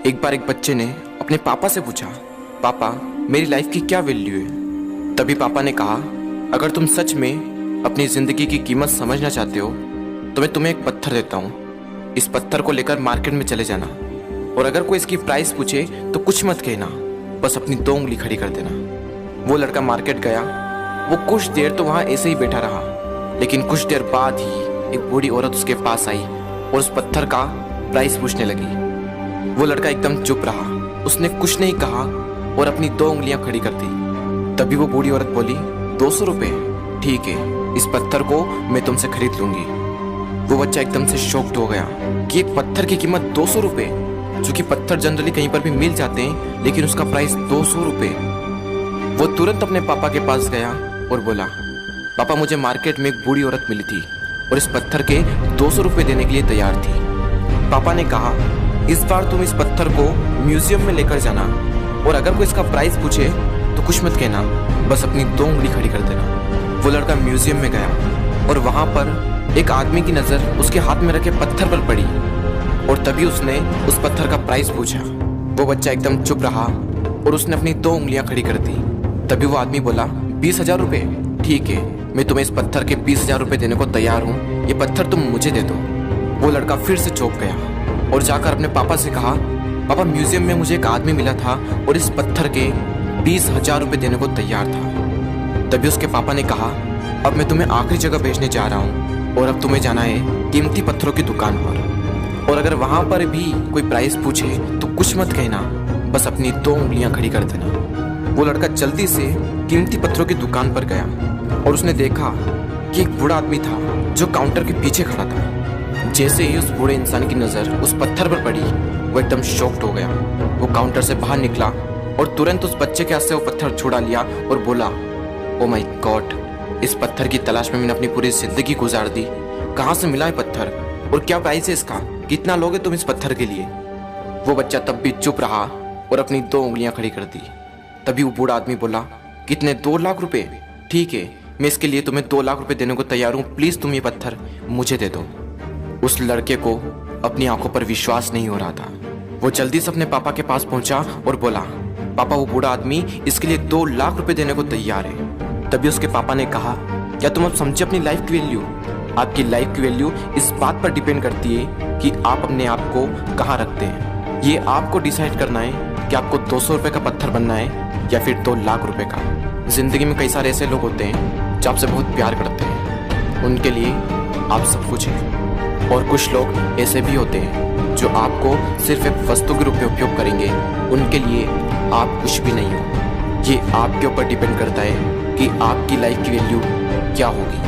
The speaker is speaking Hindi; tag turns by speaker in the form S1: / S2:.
S1: एक बार एक बच्चे ने अपने पापा से पूछा, पापा मेरी लाइफ की क्या वैल्यू है। तभी पापा ने कहा, अगर तुम सच में अपनी ज़िंदगी की कीमत समझना चाहते हो तो मैं तुम्हें एक पत्थर देता हूँ। इस पत्थर को लेकर मार्केट में चले जाना और अगर कोई इसकी प्राइस पूछे तो कुछ मत कहना, बस अपनी 2 उंगली खड़ी कर देना। वो लड़का मार्केट गया। वो कुछ देर तो वहाँ ऐसे ही बैठा रहा, लेकिन कुछ देर बाद ही एक बूढ़ी औरत उसके पास आई और उस पत्थर का प्राइस पूछने लगी। वो लड़का एकदम चुप रहा, उसने कुछ नहीं कहा और अपनी 2 उंगलियां खड़ी कर दी। तभी वो बूढ़ी औरत बोली, 200 रुपये, ठीक है, इस पत्थर को मैं तुमसे खरीद लूंगी। वो बच्चा एकदम से शॉक्ड हो गया कि एक पत्थर की कीमत 200 रुपये, जो कि पत्थर जनरली कहीं पर भी मिल जाते हैं, लेकिन उसका प्राइस 200 रुपये। वो तुरंत अपने पापा के पास गया और बोला, पापा मुझे मार्केट में एक बूढ़ी औरत मिली थी और इस पत्थर के 200 रुपये देने के लिए तैयार थी। पापा ने कहा, इस बार तुम इस पत्थर को म्यूजियम में लेकर जाना और अगर कोई इसका प्राइस पूछे तो कुछ मत कहना, बस अपनी 2 उंगली खड़ी कर देना। वो लड़का म्यूजियम में गया और वहां पर एक आदमी की नज़र उसके हाथ में रखे पत्थर पर पड़ी और तभी उसने उस पत्थर का प्राइस पूछा। वो बच्चा एकदम चुप रहा और उसने अपनी 2 उंगलियां खड़ी कर दी। तभी वो आदमी बोला, 20,000 रुपये, ठीक है, मैं तुम्हें इस पत्थर के 20,000 रुपये देने को तैयार हूँ, ये पत्थर तुम मुझे दे दो। वो लड़का फिर से चौंक गया और जाकर अपने पापा से कहा, पापा म्यूजियम में मुझे एक आदमी मिला था और इस पत्थर के 20,000 रुपये देने को तैयार था। तभी उसके पापा ने कहा, अब मैं तुम्हें आखिरी जगह भेजने जा रहा हूँ और अब तुम्हें जाना है कीमती पत्थरों की दुकान पर और अगर वहाँ पर भी कोई प्राइस पूछे तो कुछ मत कहना, बस अपनी 2 उंगलियाँ खड़ी कर देना। वो लड़का जल्दी से कीमती पत्थरों की दुकान पर गया और उसने देखा कि एक बूढ़ा आदमी था जो काउंटर के पीछे खड़ा था। जैसे ही उस बूढ़े इंसान की नज़र उस पत्थर पर पड़ी, वो एकदम शॉक्ड हो गया। वो काउंटर से बाहर निकला और तुरंत उस बच्चे के हाथ से वो पत्थर छुड़ा लिया और बोला, ओ माय गॉड, इस पत्थर की तलाश में मैंने अपनी पूरी जिंदगी गुजार दी। कहाँ से मिला है पत्थर और क्या प्राइस है इसका, कितना लोगे तुम इस पत्थर के लिए। वो बच्चा तब भी चुप रहा और अपनी 2 उंगलियां खड़ी कर दी। तभी वो बूढ़ा आदमी बोला, कितने, 2 लाख रुपए, ठीक है, मैं इसके लिए तुम्हें 2 लाख रुपए देने को तैयार हूँ, प्लीज़ तुम ये पत्थर मुझे दे दो। उस लड़के को अपनी आंखों पर विश्वास नहीं हो रहा था। वो जल्दी से अपने पापा के पास पहुंचा और बोला, पापा वो बूढ़ा आदमी इसके लिए 2 लाख रुपए देने को तैयार है। तभी उसके पापा ने कहा, क्या तुम अब समझे अपनी लाइफ की वैल्यू? आपकी लाइफ की वैल्यू इस बात पर डिपेंड करती है कि आप अपने आप को कहाँ रखते हैं। ये आपको डिसाइड करना है कि आपको 200 रुपये का पत्थर बनना है या फिर 2 लाख रुपए का। जिंदगी में कई सारे ऐसे लोग होते हैं जो आपसे बहुत प्यार करते हैं, उनके लिए आप सब कुछ हैं, और कुछ लोग ऐसे भी होते हैं जो आपको सिर्फ एक वस्तु के रूप में उपयोग करेंगे, उनके लिए आप कुछ भी नहीं हो। ये आपके ऊपर डिपेंड करता है कि आपकी लाइफ की वैल्यू क्या होगी।